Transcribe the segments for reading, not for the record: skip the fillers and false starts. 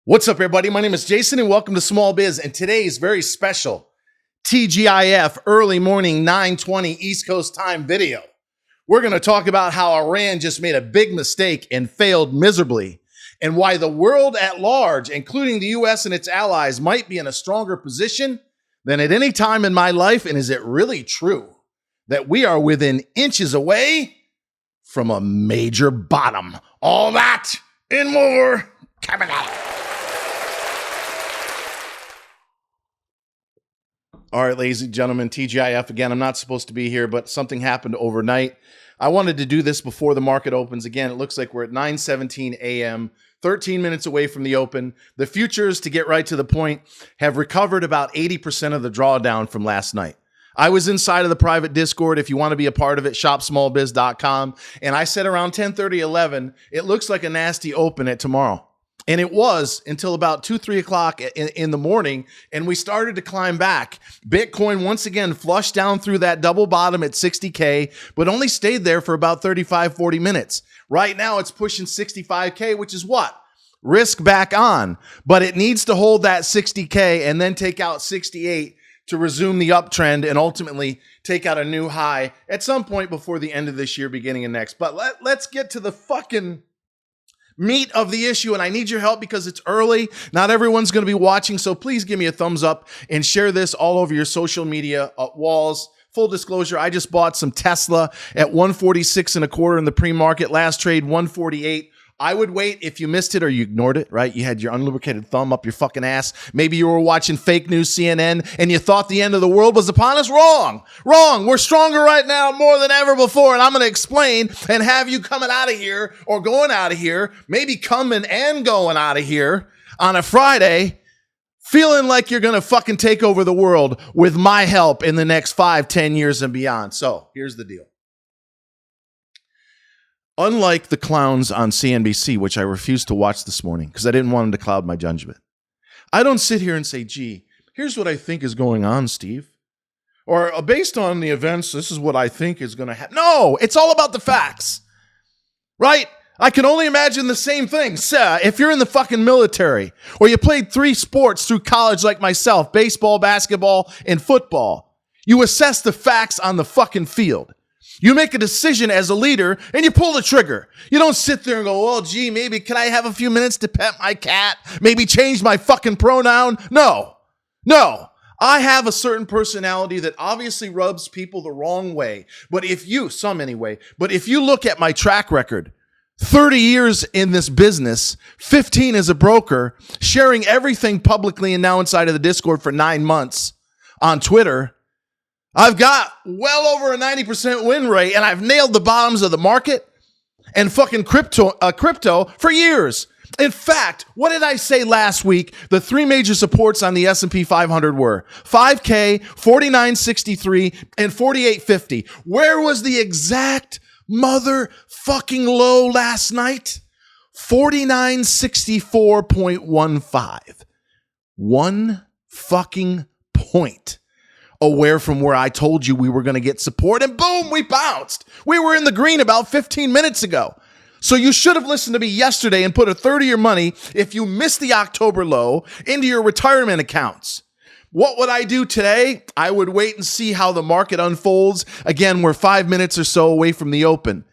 What's up, everybody? My name is Jason, and welcome to Small Biz. And today's very special TGIF early morning 9:20 East Coast time video. We're going to talk about how Iran just made a big mistake and failed miserably, and why the world at large, including the U.S. and its allies, might be in a stronger position than at any time in my life. And is it really true that we are within inches away from a major bottom? All that and more coming up. All right, ladies and gentlemen, TGIF again. I'm not supposed to be here, but something happened overnight. I wanted to do this before the market opens. Again, it looks like we're at 9:17 a.m., 13 minutes away from the open. The futures, to get right to the point, have recovered about 80% of the drawdown from last night. I was inside of the private Discord. If you want to be a part of it, shopsmallbiz.com. And I said around 10:30, 11, it looks like a nasty open at tomorrow. And it was until about 2, 3 o'clock in the morning, and we started to climb back. Bitcoin once again flushed down through that double bottom at 60K, but only stayed there for about 35, 40 minutes. Right now, it's pushing 65K, which is what? Risk back on. But it needs to hold that 60K and then take out 68 to resume the uptrend and ultimately take out a new high at some point before the end of this year, beginning of next. But let's get to the fucking meat of the issue, and I need your help because it's early. Not everyone's going to be watching, so please give me a thumbs up and share this all over your social media walls. Full disclosure, I just bought some Tesla at 146 and a quarter in the pre-market. Last trade 148. I would wait if you missed it or you ignored it, right? You had your unlubricated thumb up your fucking ass. Maybe you were watching fake news CNN and you thought the end of the world was upon us. Wrong. We're stronger right now more than ever before. And I'm going to explain and have you coming out of here or going out of here, maybe coming and going out of here on a Friday, feeling like you're going to fucking take over the world with my help in the next 5, 10 years and beyond. So here's the deal. Unlike the clowns on CNBC, which I refused to watch this morning because I didn't want them to cloud my judgment, I don't sit here and say, gee, here's what I think is going on, Steve. Or based on the events, this is what I think is going to happen. No, it's all about the facts, right? I can only imagine the same thing. Sir, if you're in the fucking military or you played 3 sports through college like myself, baseball, basketball, and football, you assess the facts on the fucking field. You make a decision as a leader and you pull the trigger. You don't sit there and go, well, gee, maybe can I have a few minutes to pet my cat? Maybe change my fucking pronoun? No. I have a certain personality that obviously rubs people the wrong way. But if you look at my track record, 30 years in this business, 15 as a broker, sharing everything publicly and now inside of the Discord for 9 months on Twitter, I've got well over a 90% win rate, and I've nailed the bottoms of the market and fucking crypto for years. In fact, what did I say last week? The 3 major supports on the S&P 500 were 5K, 49.63, and 48.50. Where was the exact motherfucking low last night? 49.64.15. 1 fucking point aware from where I told you we were going to get support, and boom, we bounced. We were in the green about 15 minutes ago. So you should have listened to me yesterday and put a third of your money, if you missed the October low, into your retirement accounts. What would I do today? I would wait and see how the market unfolds. Again, we're 5 minutes or so away from the open.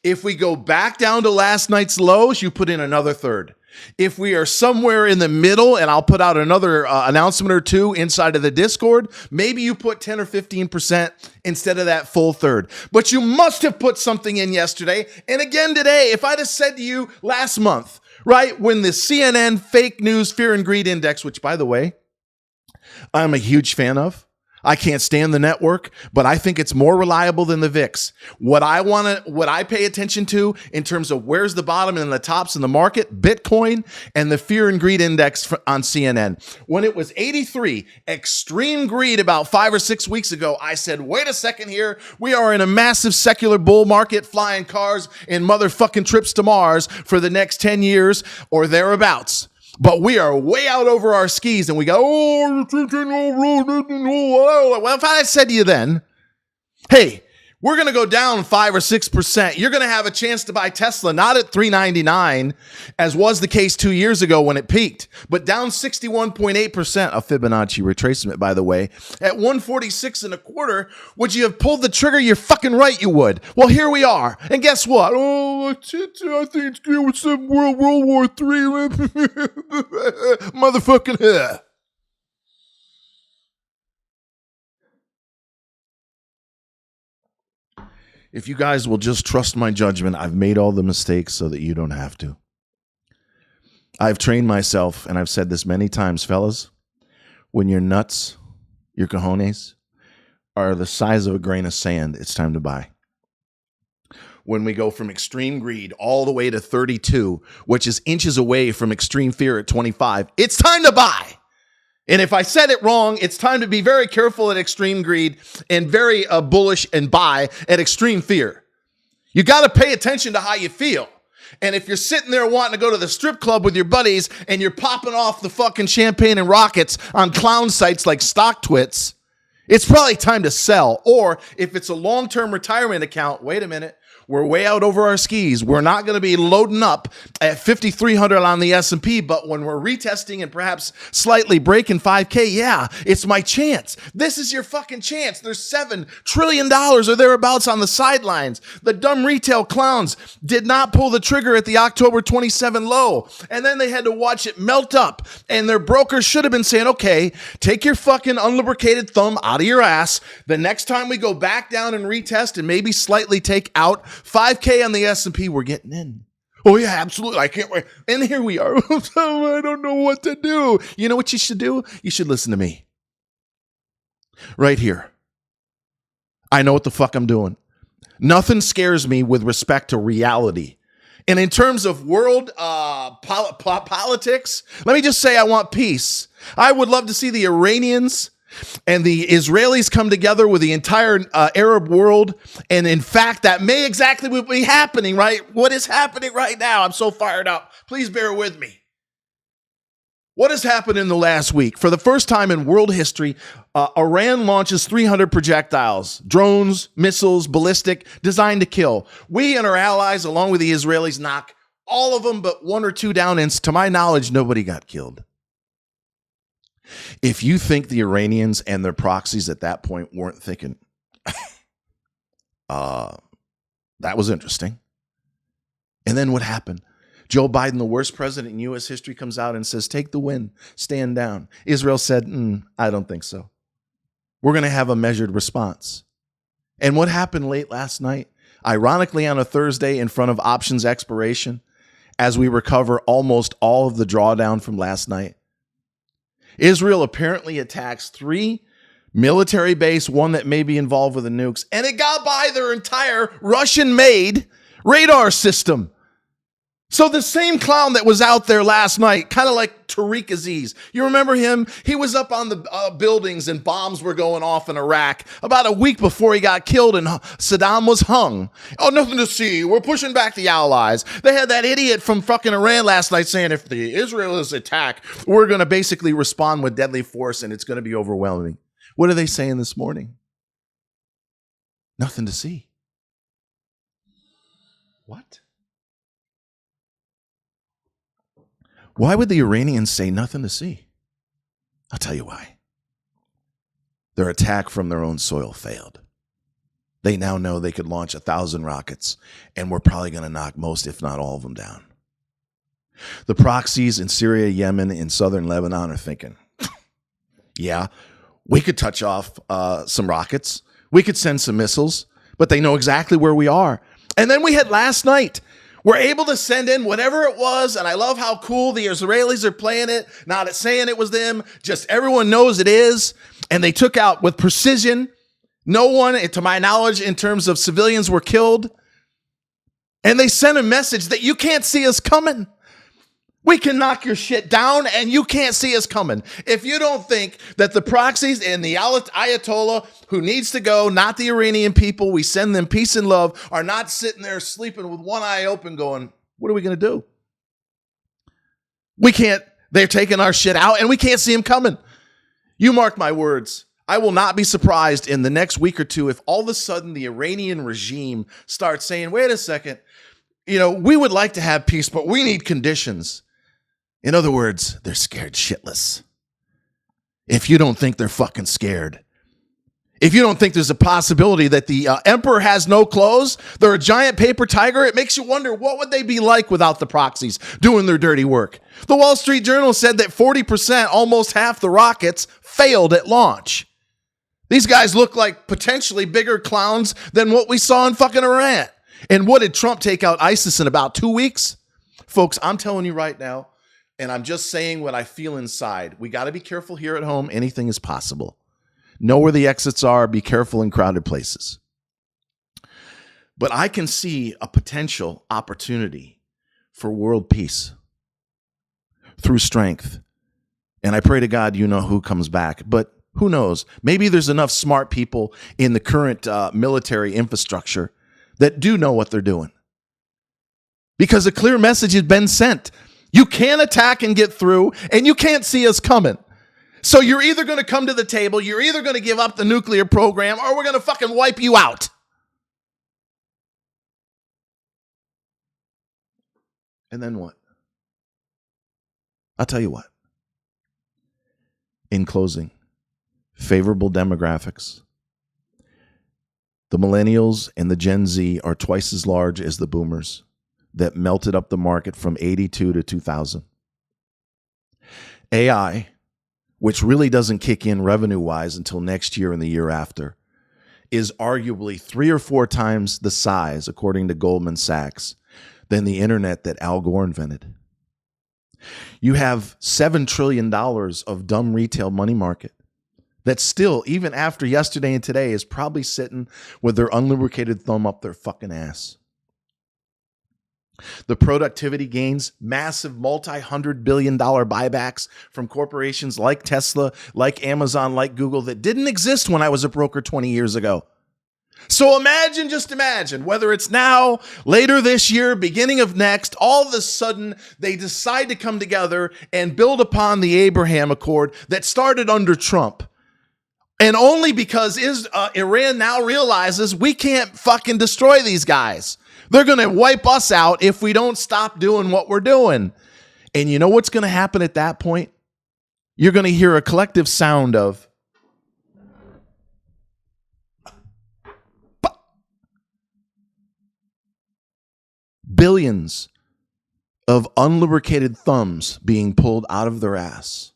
If we go back down to last night's lows, you put in another third. If we are somewhere in the middle, and I'll put out another announcement or 2 inside of the Discord, maybe you put 10 or 15% instead of that full third. But you must have put something in yesterday. And again today, if I'd have said to you last month, right, when the CNN fake news fear and greed index, which by the way, I'm a huge fan of. I can't stand the network, but I think it's more reliable than the VIX. What I pay attention to in terms of where's the bottom and the tops in the market, Bitcoin and the fear and greed index on CNN. When it was 83, extreme greed about 5 or 6 weeks ago, I said, wait a second here. We are in a massive secular bull market, flying cars and motherfucking trips to Mars for the next 10 years or thereabouts. But we are way out over our skis and we go, well, if I had said to you then, hey, We're going to go down 5 or 6%. You're going to have a chance to buy Tesla, not at $399, as was the case 2 years ago when it peaked, but down 61.8%, a Fibonacci retracement, by the way, at 146 and a quarter. Would you have pulled the trigger? You're fucking right you would. Well, here we are. And guess what? Oh, I think it's good with some World War III. Motherfucking. If you guys will just trust my judgment, I've made all the mistakes so that you don't have to. I've trained myself, and I've said this many times, fellas, when your nuts, your cojones, are the size of a grain of sand, it's time to buy. When we go from extreme greed all the way to 32, which is inches away from extreme fear at 25, it's time to buy. And if I said it wrong, it's time to be very careful at extreme greed and very bullish and buy at extreme fear. You got to pay attention to how you feel. And if you're sitting there wanting to go to the strip club with your buddies and you're popping off the fucking champagne and rockets on clown sites like StockTwits, it's probably time to sell. Or if it's a long-term retirement account, wait a minute. We're way out over our skis. We're not going to be loading up at 5,300 on the S&P, but when we're retesting and perhaps slightly breaking 5K, yeah, it's my chance. This is your fucking chance. There's $7 trillion or thereabouts on the sidelines. The dumb retail clowns did not pull the trigger at the October 27 low, and then they had to watch it melt up, and their brokers should have been saying, okay, take your fucking unlubricated thumb out of your ass. The next time we go back down and retest and maybe slightly take out 5K on the S&P, we're getting in. Oh, yeah, absolutely. I can't wait. And here we are. I don't know what to do. You know what you should do? You should listen to me. Right here. I know what the fuck I'm doing. Nothing scares me with respect to reality. And in terms of world politics, let me just say I want peace. I would love to see the Iranians and the Israelis come together with the entire Arab world. And in fact, that may exactly be happening, right? What is happening right now? I'm so fired up. Please bear with me. What has happened in the last week? For the first time in world history, Iran launches 300 projectiles, drones, missiles, ballistic, designed to kill. We and our allies, along with the Israelis, knock all of them but one or two down. And to my knowledge, nobody got killed. If you think the Iranians and their proxies at that point weren't thinking, that was interesting. And then what happened? Joe Biden, the worst president in U.S. history, comes out and says, take the win, stand down. Israel said, I don't think so. We're going to have a measured response. And what happened late last night? Ironically, on a Thursday in front of options expiration, as we recover almost all of the drawdown from last night, Israel apparently attacks 3 military bases, one that may be involved with the nukes, and it got by their entire Russian-made radar system. So the same clown that was out there last night, kind of like Tariq Aziz, you remember him? He was up on the buildings and bombs were going off in Iraq about a week before he got killed and Saddam was hung. Oh, nothing to see. We're pushing back the allies. They had that idiot from fucking Iran last night saying if the Israelis attack, we're going to basically respond with deadly force and it's going to be overwhelming. What are they saying this morning? Nothing to see. What? Why would the Iranians say nothing to see? I'll tell you why. Their attack from their own soil failed. They now know they could launch 1,000 rockets, and we're probably going to knock most, if not all of them down. The proxies in Syria, Yemen, and southern Lebanon are thinking, yeah, we could touch off some rockets. We could send some missiles, but they know exactly where we are. And then we had last night, we're able to send in whatever it was, and I love how cool the Israelis are playing it, not saying it was them, just everyone knows it is, and they took out with precision. No one, to my knowledge, in terms of civilians were killed, and they sent a message that you can't see us coming. We can knock your shit down, and you can't see us coming. If you don't think that the proxies and the Ayatollah, who needs to go, not the Iranian people, we send them peace and love, are not sitting there sleeping with one eye open going, what are we going to do? We can't, they're taking our shit out, and we can't see them coming. You mark my words. I will not be surprised in the next week or two if all of a sudden the Iranian regime starts saying, wait a second, we would like to have peace, but we need conditions. In other words, they're scared shitless. If you don't think they're fucking scared, if you don't think there's a possibility that the emperor has no clothes, they're a giant paper tiger, it makes you wonder what would they be like without the proxies doing their dirty work. The Wall Street Journal said that 40%, almost half the rockets, failed at launch. These guys look like potentially bigger clowns than what we saw in fucking Iran. And what did Trump take out ISIS in about 2 weeks? Folks, I'm telling you right now, and I'm just saying what I feel inside. We got to be careful here at home. Anything is possible. Know where the exits are. Be careful in crowded places. But I can see a potential opportunity for world peace through strength. And I pray to God, who comes back. But who knows? Maybe there's enough smart people in the current military infrastructure that do know what they're doing. Because a clear message has been sent. You can't attack and get through, and you can't see us coming. So you're either going to come to the table, you're either going to give up the nuclear program, or we're going to fucking wipe you out. And then what? I'll tell you what. In closing, favorable demographics. The millennials and the Gen Z are twice as large as the boomers that melted up the market from 82 to 2000. AI, which really doesn't kick in revenue-wise until next year and the year after, is arguably 3 or 4 times the size, according to Goldman Sachs, than the internet that Al Gore invented. You have $7 trillion of dumb retail money market that still, even after yesterday and today, is probably sitting with their unlubricated thumb up their fucking ass. The productivity gains, massive multi-$100 billion buybacks from corporations like Tesla, like Amazon, like Google that didn't exist when I was a broker 20 years ago. So just imagine, whether it's now, later this year, beginning of next, all of a sudden they decide to come together and build upon the Abraham Accord that started under Trump. And only because Iran now realizes we can't fucking destroy these guys. They're going to wipe us out if we don't stop doing what we're doing. And you know what's going to happen at that point? You're going to hear a collective sound of billions of unlubricated thumbs being pulled out of their ass.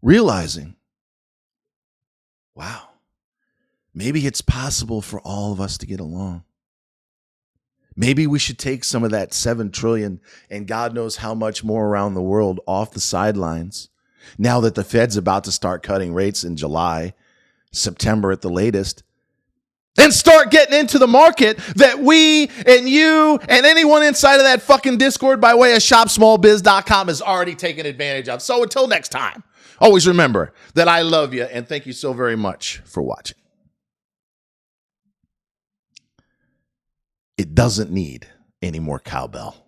Realizing, wow, maybe it's possible for all of us to get along. Maybe we should take some of that $7 trillion and God knows how much more around the world off the sidelines. Now that the Fed's about to start cutting rates in July, September at the latest, and start getting into the market that we and you and anyone inside of that fucking Discord by way of shopsmallbiz.com has already taken advantage of. So until next time, always remember that I love you and thank you so very much for watching. It doesn't need any more cowbell.